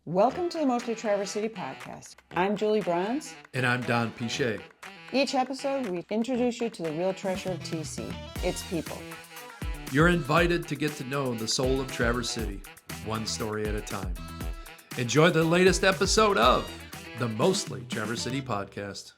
Welcome to the Mostly Traverse City podcast. I'm Julie Bronze. And I'm Don Pichet. Each episode, we introduce you to the real treasure of TC, its people. You're invited to get to know the soul of Traverse City, one story at a time. Enjoy the latest episode of the Mostly Traverse City podcast.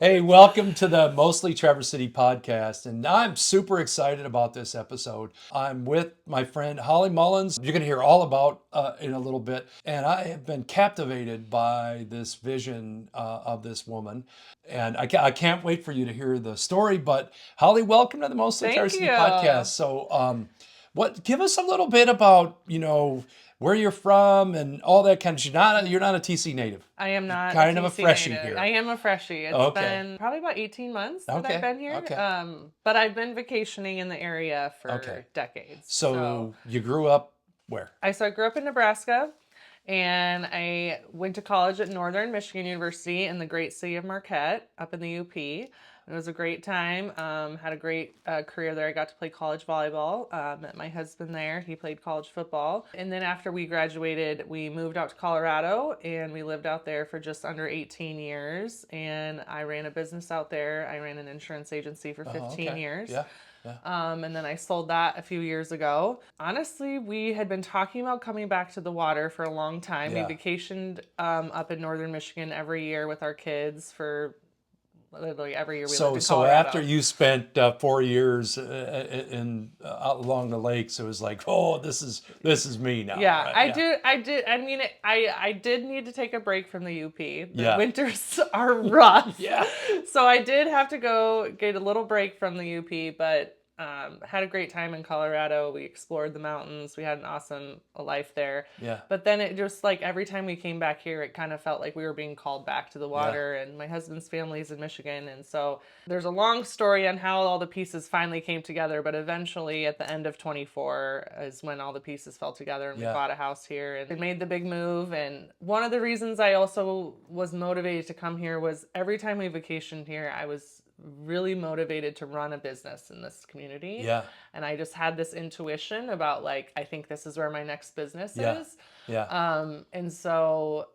Hey, welcome to the Mostly Traverse City podcast, and I'm super excited about this episode. I'm with my friend Holly Mullins. You're going to hear all about in a little bit, and I have been captivated by this vision of this woman, and I can't wait for you to hear the story. But Holly, welcome to the Mostly Traverse City podcast. So, give us a little bit about where you're from and all that kind of shit. You're not a TC native. I am not kind of a freshie native. here. I am a freshie. It's been probably about 18 months that I've been here. But I've been vacationing in the area for decades. So you grew up where? I grew up in Nebraska, and I went to college at Northern Michigan University in the great city of Marquette, up in the UP. It was a great time. Had a great career there. I got to play college volleyball. Met my husband there. He played college football. And then after we graduated, we moved out to Colorado, and we lived out there for just under 18 years. And I ran a business out there. I ran an insurance agency for 15 years. Yeah. And then I sold that a few years ago. Honestly, we had been talking about coming back to the water for a long time. Yeah. We vacationed up in Northern Michigan every year with our kids for literally every year we lived in Colorado. So after you spent 4 years along the lakes, it was like, oh, this is me now. Yeah, right? I did. I mean, I did need to take a break from the UP. The winters are rough. Yeah. So I did have to go get a little break from the UP, but had a great time in Colorado. We explored the mountains. We had an awesome life there. Yeah. But then it just every time we came back here, it kind of felt like we were being called back to the water. Yeah. And my husband's family's in Michigan. And so there's a long story on how all the pieces finally came together. But eventually at the end of 24 is when all the pieces fell together, and we bought a house here and we made the big move. And one of the reasons I also was motivated to come here was every time we vacationed here, I was really motivated to run a business in this community. Yeah. And I just had this intuition about I think this is where my next business is. Yeah. And so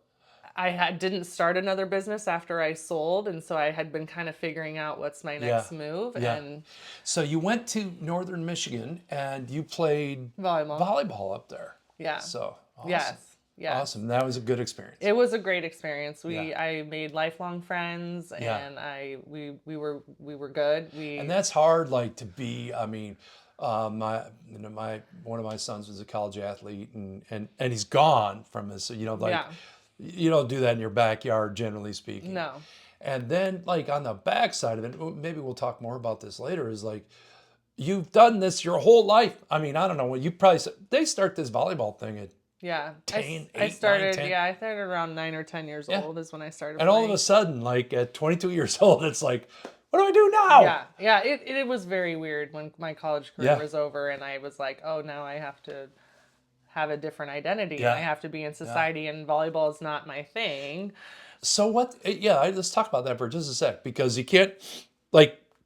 I didn't start another business after I sold. And so I had been kind of figuring out what's my next move. Yeah. And so you went to Northern Michigan and you played volleyball up there. Yeah. So awesome. Yes. Yeah. Awesome. That was a good experience. It was a great experience. I made lifelong friends, and we were good. And that's hard, to be. I mean, one of my sons was a college athlete, and he's gone from his. You don't do that in your backyard, generally speaking. No. And then on the backside of it, maybe we'll talk more about this later. Is you've done this your whole life. I mean, I don't know. You probably they start this volleyball thing at. Yeah, 10, I started. 9, 10. I started around 9 or 10 years old is when I started. And playing. all of a sudden, at 22 years old, it's what do I do now? Yeah. It was very weird when my college career was over, and I was like, oh, now I have to have a different identity. Yeah. And I have to be in society, and volleyball is not my thing. So what? Yeah, let's talk about that for just a sec, because you can't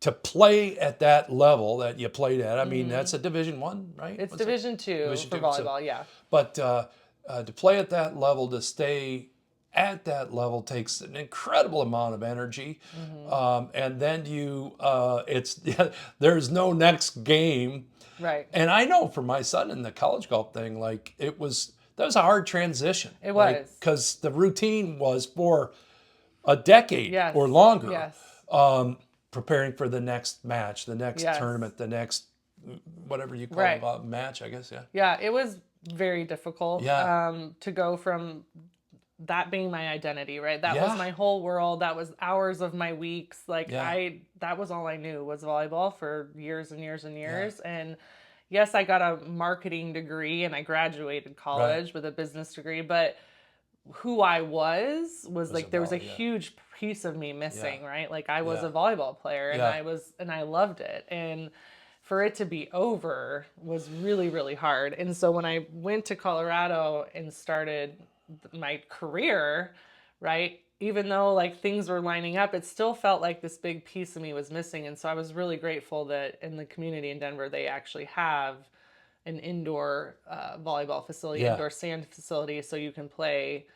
to play at that level that you played at. I mean, that's a Division I, right? It's Division II for volleyball, yeah. But to play at that level, to stay at that level takes an incredible amount of energy. Mm-hmm. And then there's no next game. Right. And I know for my son in the college golf thing, that was a hard transition. It was. Because the routine was for a decade or longer. Yes. Preparing for the next match, the next tournament, the next whatever you call it, match, I guess. Yeah, it was very difficult to go from that being my identity, right? That was my whole world. That was hours of my weeks. That was all I knew was volleyball for years and years and years. Yeah. And yes, I got a marketing degree and I graduated college with a business degree, but who I was there was a huge piece of me missing, right? I was a volleyball player, and I loved it. And for it to be over was really, really hard. And so when I went to Colorado and started my career, right, even though things were lining up, it still felt like this big piece of me was missing. And so I was really grateful that in the community in Denver, they actually have an indoor volleyball facility, indoor sand facility, so you can play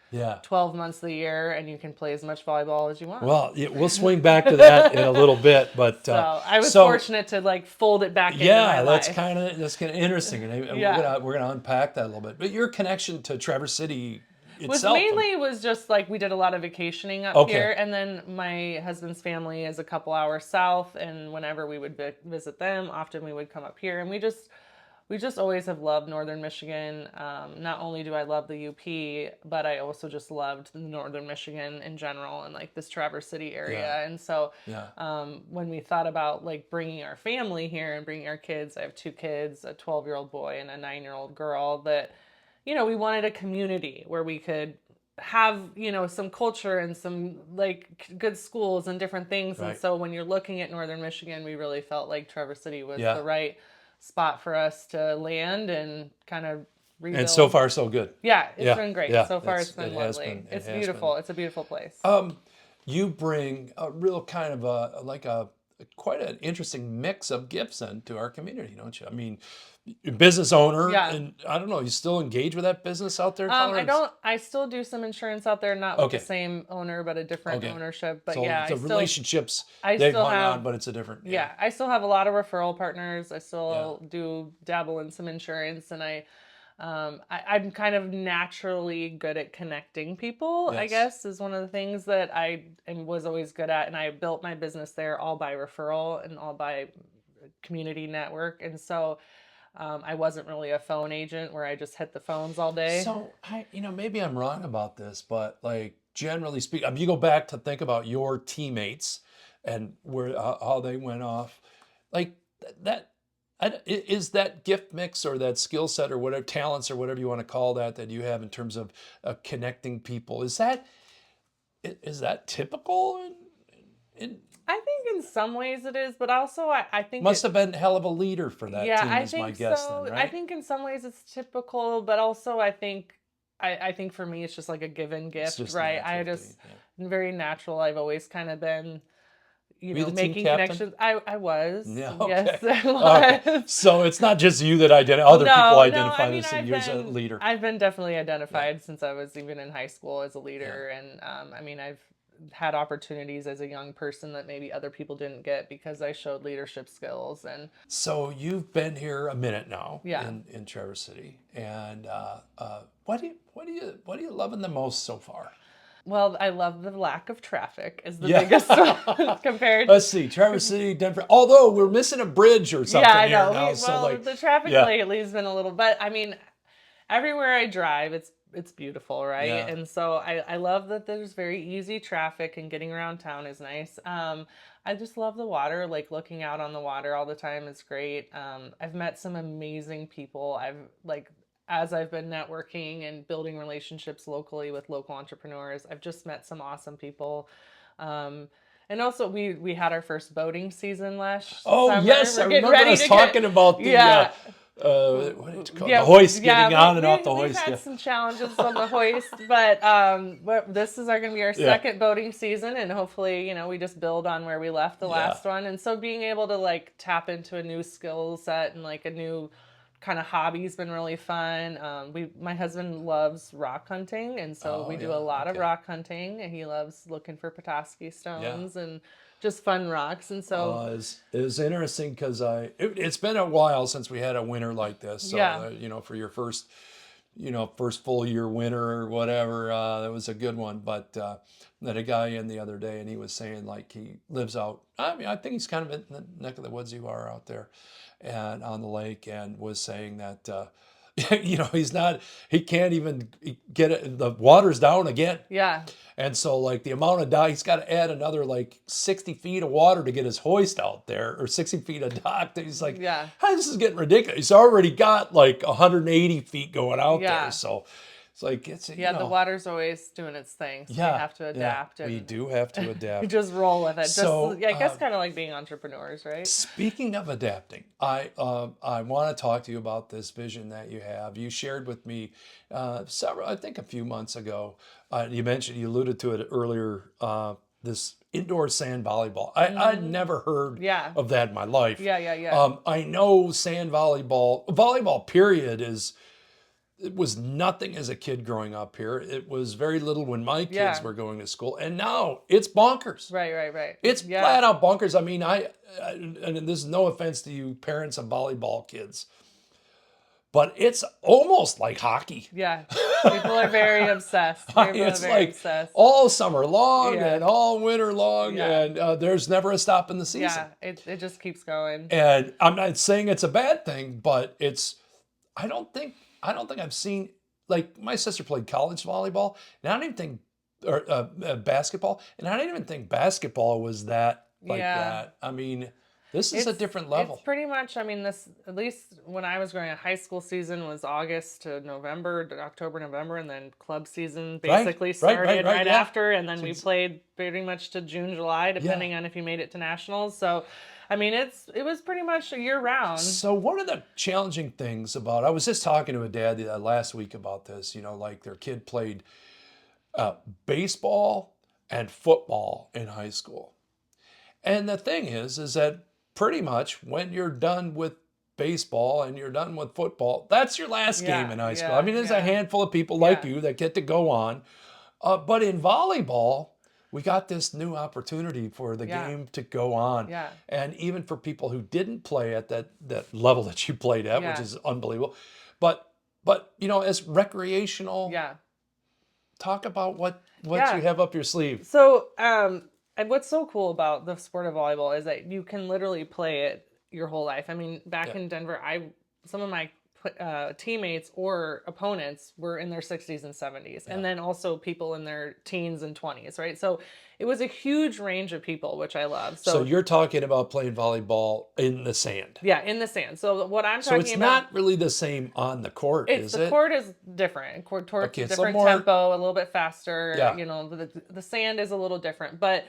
12 months of the year and you can play as much volleyball as you want. Well, we'll swing back to that in a little bit, but so I was fortunate to like fold it back into my life. that's kind of interesting, and we're gonna unpack that a little bit. But your connection to Traverse City itself was just like we did a lot of vacationing up here, and then my husband's family is a couple hours south, and whenever we would visit them, often we would come up here, and we just always have loved Northern Michigan. Not only do I love the UP, but I also just loved Northern Michigan in general and like this Traverse City area. And so when we thought about like bringing our family here and bringing our kids, I have 2 kids, a 12-year-old boy and a 9-year-old girl, that, you know, we wanted a community where we could have, you know, some culture and some like good schools and different things. Right. And so when you're looking at Northern Michigan, we really felt like Traverse City was the right spot for us to land and kind of rebuild. And so far, so good. Yeah, it's been great. So far, it's been lovely. It's beautiful. It's a beautiful place. You bring a real kind of quite an interesting mix of gifts into our community, don't you? I mean, business owner, and I don't know, you still engage with that business out there? I still do some insurance out there, not with the same owner, but a different ownership. But so the relationships they've hung on, but it's a different. I still have a lot of referral partners. I still do dabble in some insurance, and I'm kind of naturally good at connecting people, I guess, is one of the things that I was always good at. And I built my business there all by referral and all by community network. And so I wasn't really a phone agent where I just hit the phones all day. So maybe I'm wrong about this, but like generally speaking, if you go back to think about your teammates and how they went off, like that. Is that gift mix or that skill set or whatever, talents or whatever you want to call that you have in terms of connecting people, is that typical? I think in some ways it is, but also I think must have been a hell of a leader for that team. I is think my guess so. Then, right? I think in some ways it's typical, but also I think for me it's just like a given gift, right? I just very natural. I've always kind of been. Making connections. I was. Yeah, okay. Yes, I was. Okay. So it's not just you that identify. Other people identify this as you're a leader. I've been definitely identified since I was even in high school as a leader, and I've had opportunities as a young person that maybe other people didn't get because I showed leadership skills. And so you've been here a minute now, in Traverse City, and what do you loving the most so far? Well, I love the lack of traffic is the biggest one compared. Let's see, Traverse City, Denver. Although we're missing a bridge or something here now. The traffic lately has been a little, but I mean, everywhere I drive, it's beautiful, right? Yeah. And so I love that there's very easy traffic and getting around town is nice. I just love the water, like looking out on the water all the time is great. I've met some amazing people. As I've been networking and building relationships locally with local entrepreneurs, I've just met some awesome people. And also we had our first boating season last summer. Yes, I remember us talking about the what is it called? The hoist, getting on and off the hoist. We've had some challenges on the hoist, but this is going to be our second boating season, and hopefully, we just build on where we left the last one. And so being able to like tap into a new skill set and like a new kind of hobby's been really fun. My husband loves rock hunting, and so we do a lot of rock hunting, and he loves looking for Petoskey stones and just fun rocks. And so it was interesting because it's been a while since we had a winter like this. So for your first full year winter or whatever, that was a good one. But met a guy in the other day, and he was saying like he lives out. I mean, I think he's kind of in the neck of the woods you are out there, and on the lake, and was saying that he can't even get it. The water's down again. Yeah. And so like the amount of he's got to add another like 60 feet of water to get his hoist out there, or 60 feet of dock. He's like, hey, this is getting ridiculous. He's already got like 180 feet going out there. So it's like, the water's always doing its thing. So we have to adapt. We do have to adapt. We just roll with it. So, I guess kind of like being entrepreneurs, right? Speaking of adapting, I want to talk to you about this vision that you have. You shared with me a few months ago. You alluded to it earlier, this indoor sand volleyball. I'd never heard Yeah. of that in my life. Yeah. I know sand volleyball period it was nothing as a kid growing up here. It was very little when my kids were going to school. And now it's bonkers. Right. It's flat out bonkers. I mean, and this is no offense to you parents of volleyball kids, but it's almost like hockey. Yeah. People are very obsessed. It's like obsessed. All summer long and all winter long, and there's never a stop in the season. Yeah, it just keeps going. And I'm not saying it's a bad thing, but I don't think I've seen, like, my sister played college volleyball, and I don't even think, or basketball, and I didn't even think basketball was that that. I mean, this is a different level. It's pretty much, I mean, this, at least when I was growing up, high school season was August to November, to October, November, and then club season basically started right after, and then we played pretty much to June, July, depending on if you made it to nationals. So, I mean, it was pretty much year round. So one of the challenging things about, I was just talking to a dad last week about this, like their kid played baseball and football in high school. And the thing is that pretty much when you're done with baseball and you're done with football, that's your last game in high school. I mean, there's a handful of people like you that get to go on. But in volleyball, we got this new opportunity for the game to go on. Yeah. And even for people who didn't play at that level that you played at, which is unbelievable. But as recreational, talk about what you have up your sleeve. So, and what's so cool about the sport of volleyball is that you can literally play it your whole life. I mean, back in Denver, some of my teammates or opponents were in their 60s and 70s, and then also people in their teens and 20s, right? So it was a huge range of people, which I love. So you're talking about playing volleyball in the sand. Yeah, in the sand. So what I'm talking about... So it's not really the same on the court, is it? The court is different. Different tempo, a little bit faster. Yeah. The sand is a little different. But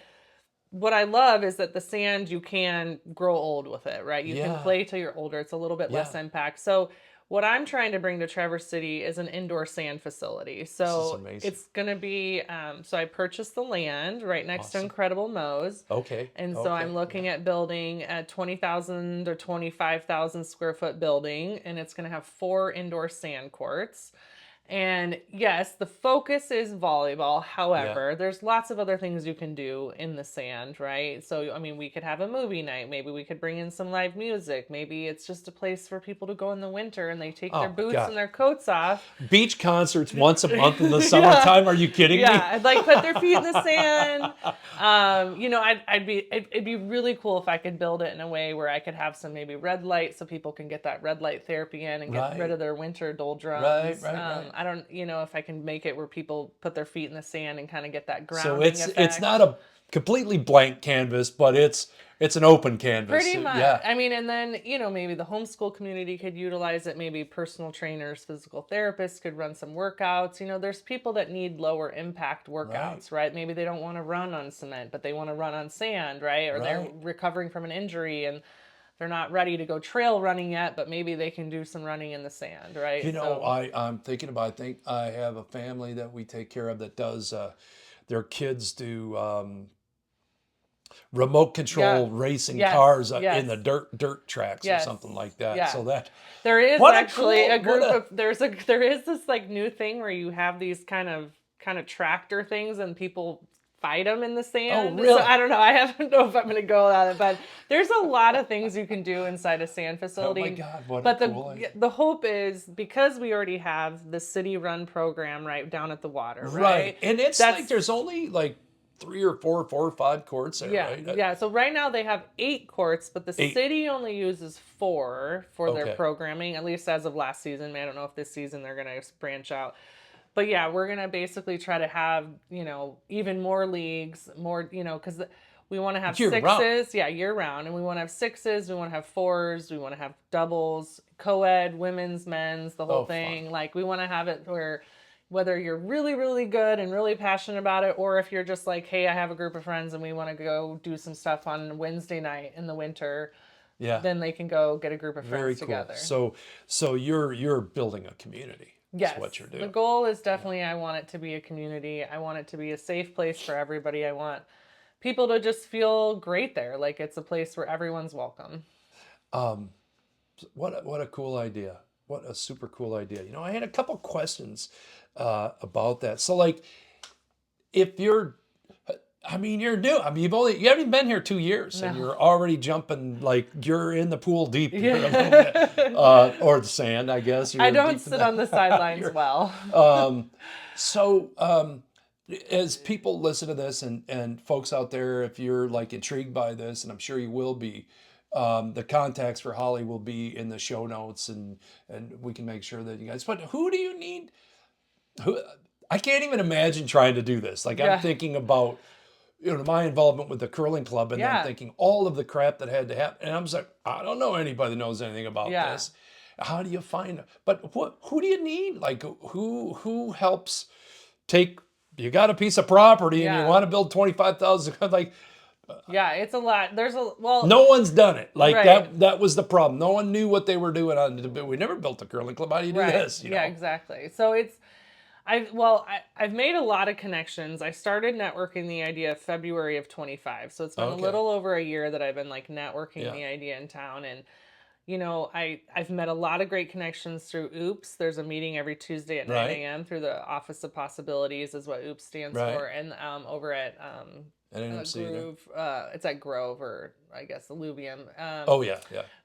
what I love is that the sand, you can grow old with it, right? You can play till you're older. It's a little bit less impact. So what I'm trying to bring to Traverse City is an indoor sand facility. So it's going to be, so I purchased the land right next to Incredible Mo's. Okay. And so I'm looking at building a 20,000 or 25,000 square foot building, and it's going to have 4 indoor sand courts. And yes, the focus is volleyball. However, there's lots of other things you can do in the sand, right? So, I mean, we could have a movie night. Maybe we could bring in some live music. Maybe it's just a place for people to go in the winter and they take their boots and their coats off. Beach concerts once a month in the summertime. Are you kidding me? Yeah, I'd like put their feet in the sand. It'd be really cool if I could build it in a way where I could have some maybe red light so people can get that red light therapy in and get rid of their winter doldrums. Right. I don't, if I can make it where people put their feet in the sand and kind of get that grounding So effect. It's not a completely blank canvas, but it's an open canvas. Pretty much. Yeah. I mean, and then, maybe the homeschool community could utilize it. Maybe personal trainers, physical therapists could run some workouts. There's people that need lower impact workouts, right? Maybe they don't want to run on cement, but they want to run on sand, right? Or they're recovering from an injury and they're not ready to go trail running yet, but maybe they can do some running in the sand, right? I'm thinking about, I think I have a family that we take care of that does, their kids do remote control racing cars in the dirt tracks or something like that. Yeah. So that there is actually a group of there is this like new thing where you have these kind of tractor things and people fight them in the sand. Oh, really? So I don't know. I don't know if I'm going to go on it, but there's a lot of things you can do inside a sand facility. Oh my God, what but a cool idea. The hope is, because we already have the city-run program right down at the water, right? And it's like there's only like 3 or 4 or 5 courts there, right? Yeah. So right now they have 8 courts, but the city only uses 4 for their programming, at least as of last season. I don't know if this season they're going to branch out. But yeah, we're going to basically try to have, even more leagues, more, because we want to have sixes. Yeah, year round. And we want to have 6s. We want to have 4s. We want to have doubles, co-ed, women's, men's, the whole thing. Fun. Like, we want to have it where whether you're really, really good and really passionate about it, or if you're just like, hey, I have a group of friends and we want to go do some stuff on Wednesday night in the winter. Yeah. Then they can go get a group of friends together. So you're building a community. Yes, that's what you're doing. The goal is definitely I want it to be a community. I want it to be a safe place for everybody. I want people to just feel great there. Like it's a place where everyone's welcome. What a cool idea. What a super cool idea. I had a couple questions about that. So like, if you're new. You haven't been here 2 years, and you're already jumping, like you're in the pool deep here a little bit, or the sand, I guess. I don't sit on the sidelines well. As people listen to this, and folks out there, if you're like intrigued by this, and I'm sure you will be, the contacts for Holly will be in the show notes, and we can make sure that you guys. But who do you need? I can't even imagine trying to do this. Like I'm thinking about, my involvement with the curling club, and then thinking all of the crap that had to happen. And I'm just like, I don't know anybody that knows anything about this. How do you find it? But who do you need? Like who helps take, you got a piece of property and you want to build 25,000, like, it's a lot. No one's done it. Like that was the problem. No one knew what they were doing we never built a curling club. How do you do this? Yeah, exactly. So I've made a lot of connections. I started networking the idea February of 25. So it's been a little over a year that I've been like networking the idea in town. And, I've met a lot of great connections through OOPS. There's a meeting every Tuesday at 9 a.m. through the Office of Possibilities is what OOPS stands for. And over at Groove, it's at Grove, or I guess Alluvium.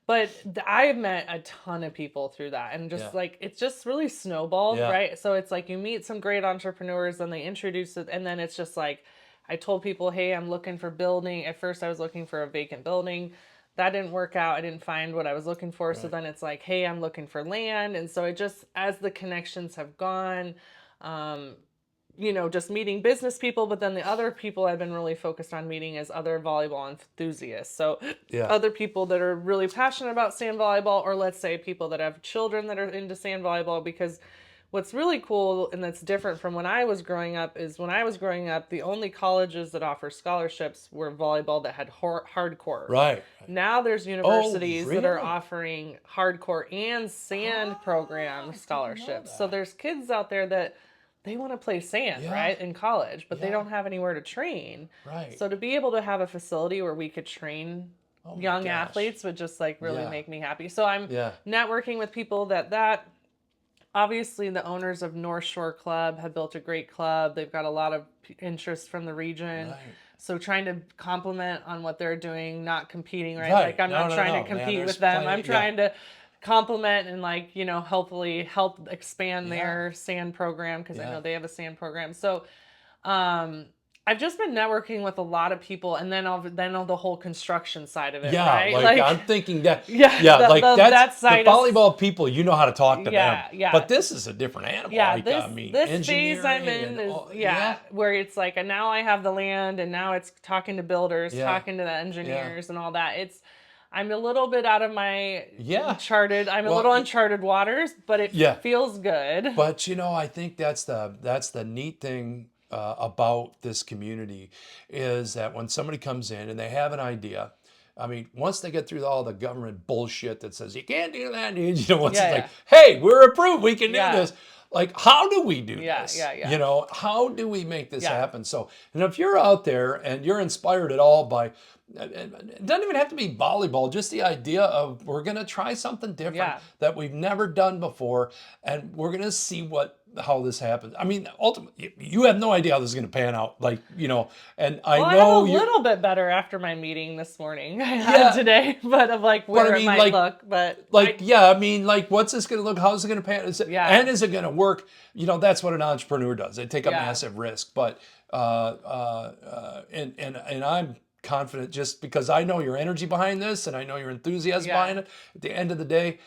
But I have met a ton of people through that, and just like, it's just really snowballed, right? So it's like you meet some great entrepreneurs, and they introduce it, and then it's just like, I told people, hey, I'm looking for building. At first I was looking for a vacant building. That didn't work out. I didn't find what I was looking for. So then it's like, hey, I'm looking for land. And so it just, as the connections have gone, just meeting business people, but then the other people I've been really focused on meeting is other volleyball enthusiasts. So other people that are really passionate about sand volleyball, or let's say people that have children that are into sand volleyball, because what's really cool and that's different from when I was growing up is when I was growing up, the only colleges that offer scholarships were volleyball that had hardcore. Right. Now there's universities that are offering hardcore and sand program scholarships. So there's kids out there that they want to play sand, right, in college, but they don't have anywhere to train. Right. So to be able to have a facility where we could train young athletes would just like really make me happy. So I'm networking with people that obviously the owners of North Shore Club have built a great club. They've got a lot of interest from the region. Right. So trying to compliment on what they're doing, not competing, right? Like I'm not trying to compete with them. I'm trying to compliment and like, hopefully help expand their sand program, because I know they have a sand program. So I've just been networking with a lot of people, and then all the whole construction side of it, right? Like I'm thinking that, that's the volleyball people, you know how to talk to them. Yeah. But this is a different animal. Yeah, this phase I'm in is, where it's like, and now I have the land, and now it's talking to builders, talking to the engineers and all that. I'm a little bit out of my uncharted waters, but it feels good. But I think that's the neat thing about this community, is that when somebody comes in and they have an idea, once they get through all the government bullshit that says you can't do that, it's like, hey, we're approved, we can do this. Like, how do we do this? How do we make this happen? So, and if you're out there and you're inspired at all by, it doesn't even have to be volleyball, just the idea of we're going to try something different that we've never done before, and we're going to see how this happens. Ultimately, you have no idea how this is going to pan out. Like, and I know I'm a little bit better after my meeting this morning I had today, but of like where it might look. But what's this going to look? How's it going to pan? And is it going to work? That's what an entrepreneur does. They take a massive risk, but and I'm confident, just because I know your energy behind this, and I know your enthusiasm behind it. At the end of the day,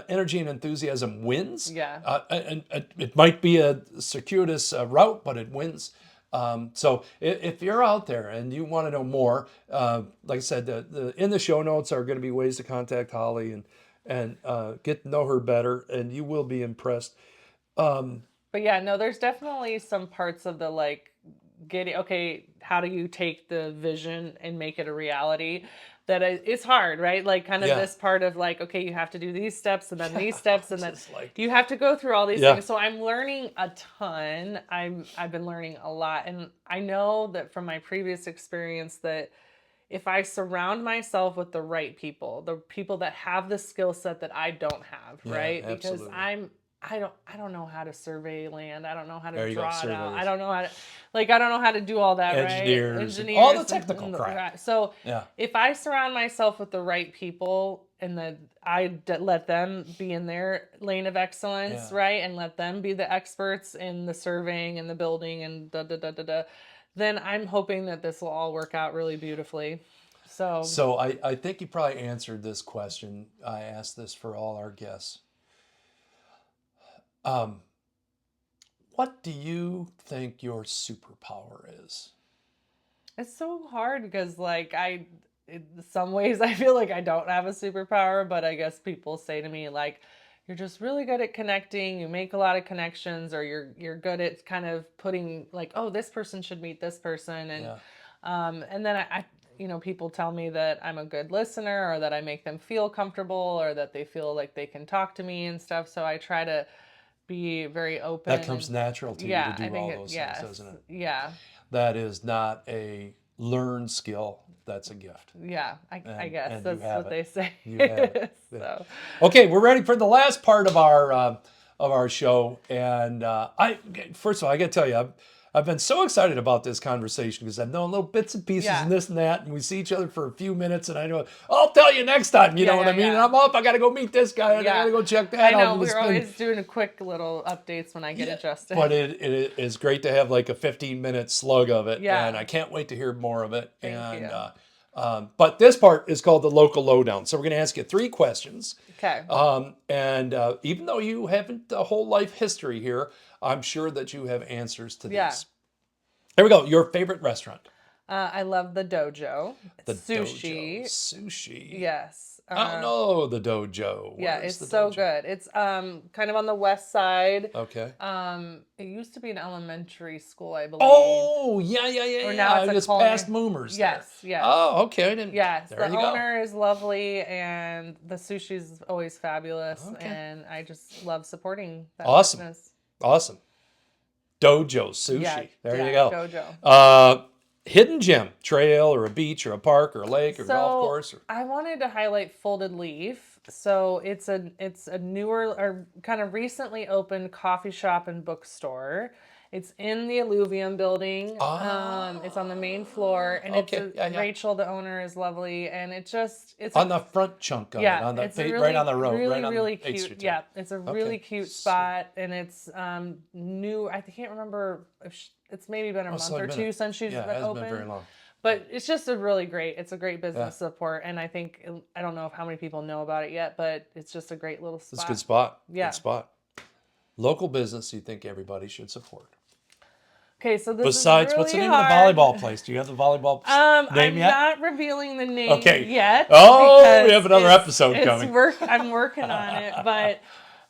energy and enthusiasm wins. And it might be a circuitous route, but it wins. So if you're out there and you want to know more, like I said, in the show notes are going to be ways to contact Holly and get to know her better, and you will be impressed. But there's definitely some parts of the like, how do you take the vision and make it a reality? that it's hard, right? Like kind of this part of like, okay, you have to do these steps and then these steps and then you have to go through all these things. So I'm learning a ton. I've been learning a lot. And I know that from my previous experience that if I surround myself with the right people, the people that have the skill set that I don't have, right? Because I don't know how to survey land. I don't know how to draw it out. I don't know how to, I don't know how to do all that, Engineers, all the technical crap. So if I surround myself with the right people and let them be in their lane of excellence, right? And let them be the experts in the surveying and the building and then I'm hoping that this will all work out really beautifully. So I think you probably answered this question. I asked this for all our guests. What do you think your superpower is? It's so hard because in some ways I feel like I don't have a superpower, but I guess people say to me like, you're just really good at connecting, you make a lot of connections, or you're good at kind of putting like, oh, this person should meet this person. And then I people tell me that I'm a good listener, or that I make them feel comfortable, or that they feel like they can talk to me and stuff. So I try to be very open. That comes natural to you to do all those things, doesn't it? Yeah. That is not a learned skill. That's a gift. Yeah, I guess that's what they say. You have it. So. Okay, we're ready for the last part of our show. And first of all, I got to tell you, I've been so excited about this conversation because I've known little bits and pieces and this and that, and we see each other for a few minutes, and I know I'll tell you next time. You know what I mean? And I'm up. I got to go meet this guy. I got to go check that out. I know we're always doing a quick little updates when I get adjusted. But it is great to have like a 15-minute slug of it, and I can't wait to hear more of it. Thank you. But this part is called the local lowdown. So we're going to ask you 3 questions. Okay. And even though you haven't a whole life history here, I'm sure that you have answers to these. Yeah. Here we go. Your favorite restaurant? I love the Dojo. The sushi. Dojo. Sushi. Yes. Oh no, the Dojo. It's so good. It's kind of on the west side. Okay. It used to be an elementary school, I believe. Oh yeah. Or now it's past Moomers. Yes. Oh, okay. I didn't. Yes. There the owner is lovely, and the sushi's always fabulous, and I just love supporting that business. Awesome. Dojo sushi. There you go. Dojo. Hidden gem, trail or a beach or a park or a lake or golf course. I wanted to highlight Folded Leaf. So it's a newer or kind of recently opened coffee shop and bookstore. It's in the Alluvium building. It's on the main floor, and Rachel, the owner, is lovely, and it's on the front chunk of it, on the right on the road, really, right on really 8th cute. Street. Yeah, it's a really cute spot, and it's new. I can't remember if it's maybe been a month or two since she's been open. It hasn't been very long. But it's just it's a great business support, and I don't know how many people know about it yet, but it's just a great little spot. It's a good spot. Yeah. Good spot. Local business you think everybody should support. Okay, so this Besides, is really what's the name hard. of the volleyball place? Do you have the volleyball name yet? I'm not revealing the name yet. Oh, we have another episode coming. I'm working on it, but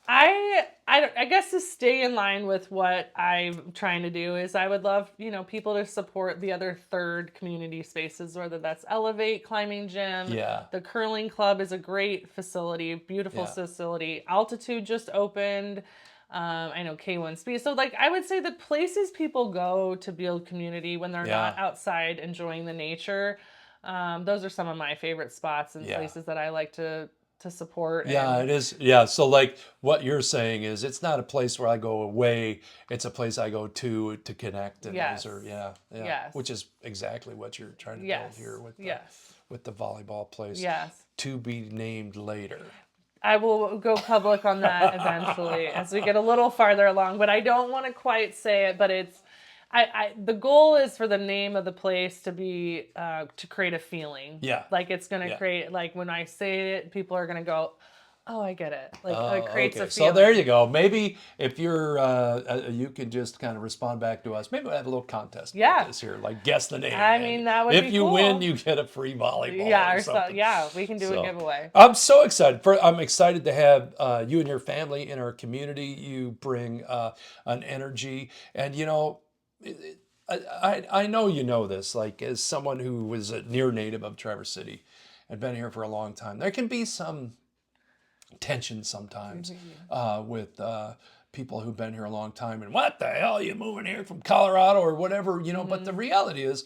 I guess to stay in line with what I'm trying to do is I would love, people to support the other third community spaces, whether that's Elevate Climbing Gym. Yeah. The Curling Club is a great facility, beautiful facility. Altitude just opened. I know K1 Speed. So I would say the places people go to build community when they're not outside enjoying the nature, those are some of my favorite spots and places that I like to support. Yeah, it is. Yeah. So what you're saying is it's not a place where I go away. It's a place I go to connect. And those are, which is exactly what you're trying to build here with the volleyball place. Yes. To be named later. I will go public on that eventually as we get a little farther along, but I don't want to quite say it, but the goal is for the name of the place to be, to create a feeling. Yeah. It's going to create, when I say it, people are going to go, oh, I get it. It creates a feeling. So there you go. Maybe if you're, you can just kind of respond back to us. Maybe we'll have a little contest. Yeah. This here, guess the name. I mean, that would be cool. If you win, you get a free volleyball. Yeah, or something. We can do a giveaway. I'm so excited. I'm excited to have you and your family in our community. You bring an energy, and I know you know this. As someone who was a near native of Traverse City, and been here for a long time. There can be some tension sometimes with people who've been here a long time, and what the hell are you moving here from Colorado or whatever, but the reality is,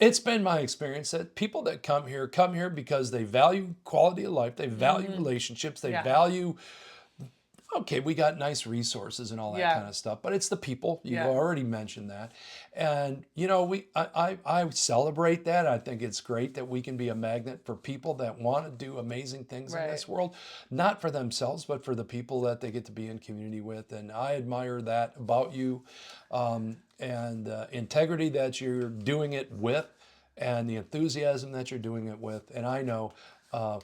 it's been my experience that people that come here because they value quality of life, they value relationships, they value, okay, we got nice resources and all that kind of stuff, but it's the people. You already mentioned that. And, I celebrate that. I think it's great that we can be a magnet for people that want to do amazing things in this world, not for themselves, but for the people that they get to be in community with. And I admire that about you, and integrity that you're doing it with, and the enthusiasm that you're doing it with. And I know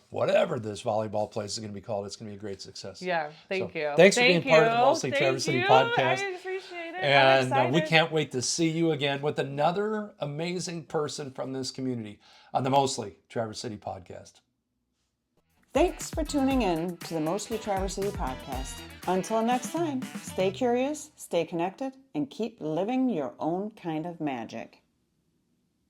whatever this volleyball place is going to be called, it's going to be a great success. Yeah, thank you. Thanks for being part of the Mostly Traverse City podcast. I appreciate it. And we can't wait to see you again with another amazing person from this community on the Mostly Traverse City podcast. Thanks for tuning in to the Mostly Traverse City podcast. Until next time, stay curious, stay connected, and keep living your own kind of magic.